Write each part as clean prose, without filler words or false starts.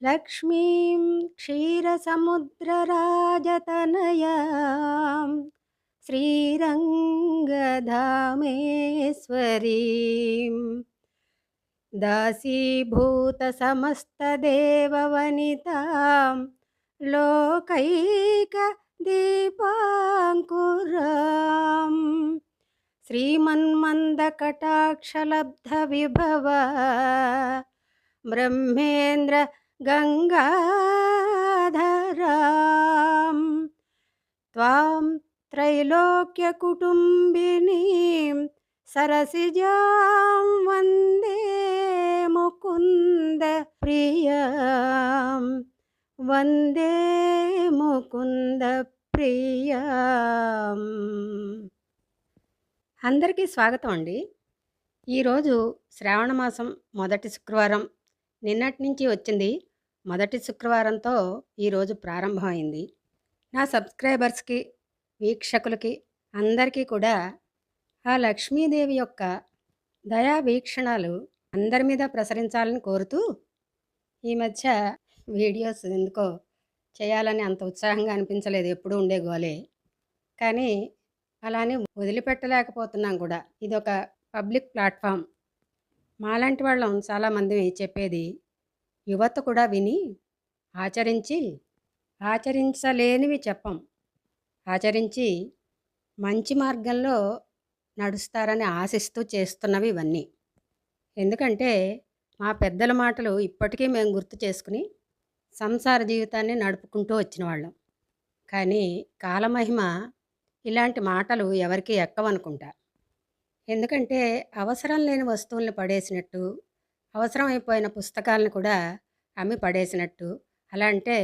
లక్ష్మీం క్షీరసముద్రరాజతనయాం శ్రీరంగధామేశ్వరీం దాసీభూతసమస్తదేవవనితాం లోకైకదీపాంకురాం శ్రీమన్మందకటాక్షలబ్ధవిభవ బ్రహ్మేంద్ర గంగాధరాం త్వాం త్రైలోక్యకుటుంబినీం సరసిజాం వందే ముకుంద ప్రియాం వందే ముకుంద ప్రియాం. అందరికీ స్వాగతం అండి. ఈరోజు శ్రావణ మాసం మొదటి శుక్రవారం. నిన్నటి నుంచి వచ్చింది. మొదటి శుక్రవారంతో ఈరోజు ప్రారంభమైంది. నా సబ్స్క్రైబర్స్కి, వీక్షకులకి అందరికీ కూడా ఆ లక్ష్మీదేవి యొక్క దయా వీక్షణాలు అందరి మీద ప్రసరించాలని కోరుతూ ఈ మధ్య వీడియోస్ ఎందుకో చేయాలని అంత ఉత్సాహంగా అనిపించలేదు, ఎప్పుడూ ఉండే గోలే. కానీ అలానే వదిలిపెట్టలేకపోతున్నాం కూడా. ఇదొక పబ్లిక్ ప్లాట్ఫామ్. మాలాంటి వాళ్ళం చాలామంది చెప్పేది యువత కూడా విని ఆచరించలేనివి చెప్పం. ఆచరించి మంచి మార్గంలో నడుస్తారని ఆశిస్తూ చేస్తున్నవి ఇవన్నీ. ఎందుకంటే మా పెద్దల మాటలు ఇప్పటికీ మేము గుర్తు చేసుకుని సంసార జీవితాన్ని నడుపుకుంటూ వచ్చిన వాళ్ళం. కానీ కాలమహిమ ఇలాంటి మాటలు ఎవరికీ ఎక్కవనుకుంటా. ఎందుకంటే అవసరం లేని వస్తువుల్ని పడేసినట్టు, అవసరమైపోయిన పుస్తకాలను కూడా అమ్మి పడేసినట్టు. అలా అంటే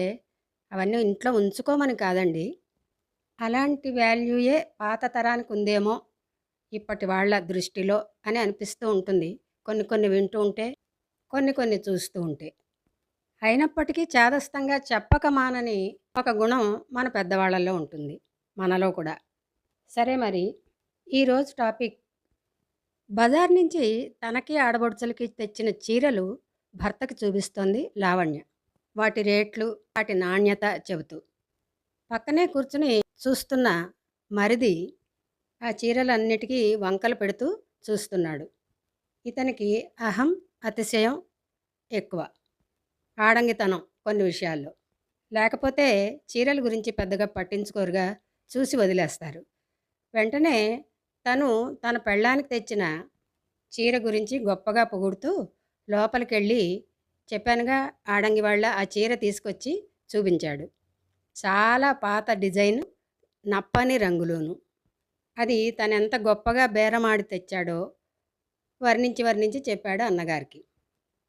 అవన్నీ ఇంట్లో ఉంచుకోమని కాదండి, అలాంటి వాల్యూయే పాత తరానికి ఉందేమో ఇప్పటి వాళ్ళ దృష్టిలో అని అనిపిస్తూ ఉంటుంది. కొన్ని వింటూ ఉంటే, కొన్ని చూస్తూ ఉంటే. అయినప్పటికీ చాదస్తంగా చెప్పక మానని ఒక గుణం మన పెద్దవాళ్ళల్లో ఉంటుంది, మనలో కూడా. సరే, మరి ఈరోజు టాపిక్ బజార్ నుంచి తనకి ఆడబడుచులకి తెచ్చిన చీరలు భర్తకి చూపిస్తోంది లావణ్య. వాటి రేట్లు, వాటి నాణ్యత చెబుతూ. పక్కనే కూర్చుని చూస్తున్న మరిది ఆ చీరలన్నిటికీ వంకలు పెడుతూ చూస్తున్నాడు. ఇతనికి అహం, అతిశయం ఎక్కువ, ఆడంగితనం కొన్ని విషయాల్లో. లేకపోతే చీరల గురించి పెద్దగా పట్టించుకోరుగా, చూసి వదిలేస్తారు. వెంటనే తను తన పెళ్ళానికి తెచ్చిన చీర గురించి గొప్పగా పొగుడుతూ లోపలికెళ్ళి, చెప్పానుగా ఆడంగి వాళ్ళ ఆ చీర తీసుకొచ్చి చూపించాడు. చాలా పాత డిజైన్, నప్పని రంగులోను. అది తనెంత గొప్పగా బేరమాడి తెచ్చాడో వర్ణించి చెప్పాడు అన్నగారికి.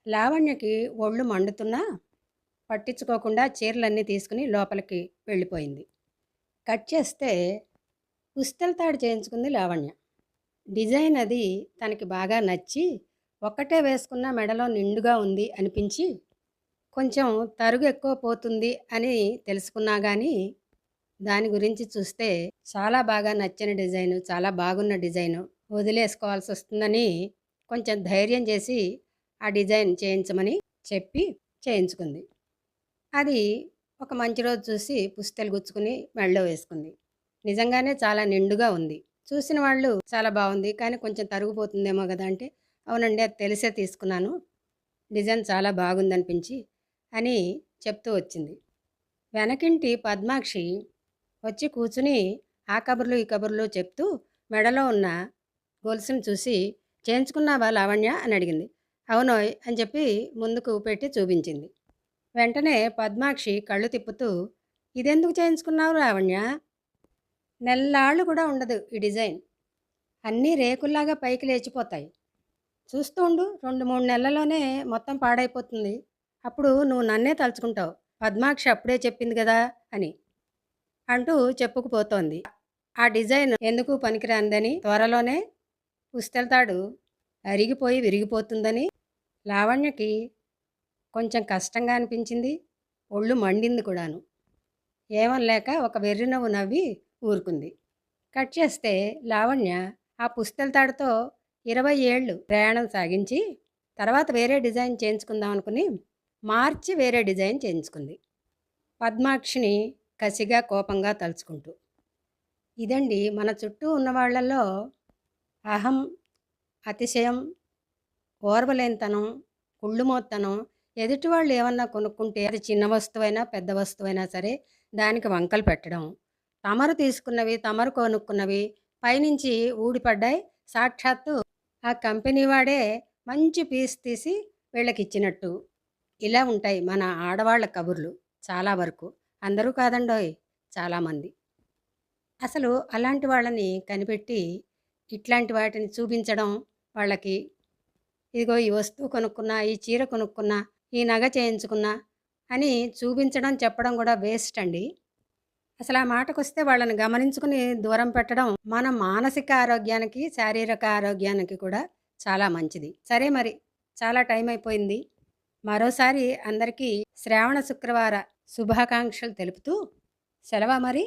లావణ్యకి ఒళ్ళు మండుతున్నా పట్టించుకోకుండా చీరలన్నీ తీసుకుని లోపలికి వెళ్ళిపోయింది. కట్ చేస్తే పుస్తెలతాడు చేయించుకుంది లావణ్య. డిజైన్ అది తనకి బాగా నచ్చి, ఒక్కటే వేసుకున్న మెడలో నిండుగా ఉంది అనిపించి, కొంచెం తరుగు ఎక్కువ పోతుంది అని తెలుసుకున్నా కానీ దాని గురించి చూస్తే చాలా బాగా నచ్చిన డిజైను, చాలా బాగున్న డిజైను, వదిలేసుకోవాల్సి వస్తుందని కొంచెం ధైర్యం చేసి ఆ డిజైన్ చేయించమని చెప్పి చేయించుకుంది. అది ఒక మంచి రోజు చూసి పుస్తెలు గుచ్చుకుని మెడలో వేసుకుంది. నిజంగానే చాలా నిండుగా ఉంది. చూసిన వాళ్ళు చాలా బాగుంది, కానీ కొంచెం తరుగుపోతుందేమో కదా అంటే, అవునండి అది తెలిసే తీసుకున్నాను, డిజైన్ చాలా బాగుందనిపించి అని చెప్తూ వచ్చింది. వెనకింటి పద్మాక్షి వచ్చి కూర్చుని ఆ కబుర్లు ఈ కబుర్లు చెప్తూ మెడలో ఉన్న గొలుసును చూసి, చేయించుకున్నావా లావణ్య అని అడిగింది. అవునోయ్ అని చెప్పి ముందుకు పెట్టి చూపించింది. వెంటనే పద్మాక్షి కళ్ళు తిప్పుతూ, ఇదెందుకు చేయించుకున్నావు లావణ్య? నెల్లాళ్ళు కూడా ఉండదు ఈ డిజైన్, అన్నీ రేకుల్లాగా పైకి లేచిపోతాయి. చూస్తూ ఉండు, 2-3 నెలల్లోనే మొత్తం పాడైపోతుంది. అప్పుడు నువ్వు నన్నే తలుచుకుంటావు, పద్మాక్షి అప్పుడే చెప్పింది కదా అని అంటూ చెప్పుకుపోతోంది. ఆ డిజైన్ ఎందుకు పనికిరాందని, త్వరలోనే పుస్తెలతాడు అరిగిపోయి విరిగిపోతుందని లావణ్యకి కొంచెం కష్టంగా అనిపించింది, ఒళ్ళు మండింది కూడాను. ఏమనలేక ఒక వెర్రి నవ్వు నవ్వి ఊరుకుంది. కట్ చేస్తే లావణ్య ఆ పుస్తెలతాడుతో 20 ఏళ్ళు ప్రయాణం సాగించి తర్వాత వేరే డిజైన్ చేయించుకుందాం అనుకుని మార్చి వేరే డిజైన్ చేయించుకుంది. పద్మాక్షిని కసిగా, కోపంగా తలుచుకుంటూ. ఇదండి మన చుట్టూ ఉన్న వాళ్ళల్లో అహం, అతిశయం, ఓర్వలేనితనం, కుళ్ళుమోత్తనం, ఎదుటివాళ్ళు ఏమన్నా కొనుక్కుంటే అది చిన్న వస్తువైనా, పెద్ద వస్తువైనా సరే దానికి వంకలు పెట్టడం. తమరు తీసుకున్నవి, తమరు కొనుక్కున్నవి పైనుంచి ఊడిపడ్డాయి. సాక్షాత్తు ఆ కంపెనీ వాడే మంచి పీస్ తీసి వీళ్ళకిచ్చినట్టు. ఇలా ఉంటాయి మన ఆడవాళ్ళ కబుర్లు చాలా వరకు. అందరూ కాదండోయ్! చాలామంది. అసలు అలాంటి వాళ్ళని కనిపెట్టి ఇట్లాంటి వాటిని చూపించడం వాళ్ళకి, ఇదిగో ఈ వస్తువు కొనుక్కున్నా, ఈ చీర కొనుక్కున్నా, ఈ నగ చేయించుకున్నా అని చూపించడం, చెప్పడం కూడా వేస్ట్ అండి. అసలు ఆ మాటకొస్తే వాళ్ళని గమనించుకుని దూరం పెట్టడం మన మానసిక ఆరోగ్యానికి, శారీరక ఆరోగ్యానికి కూడా చాలా మంచిది. సరే మరి, చాలా టైం అయిపోయింది. మరోసారి అందరికీ శ్రావణ శుక్రవార శుభాకాంక్షలు తెలుపుతూ సెలవా మరి.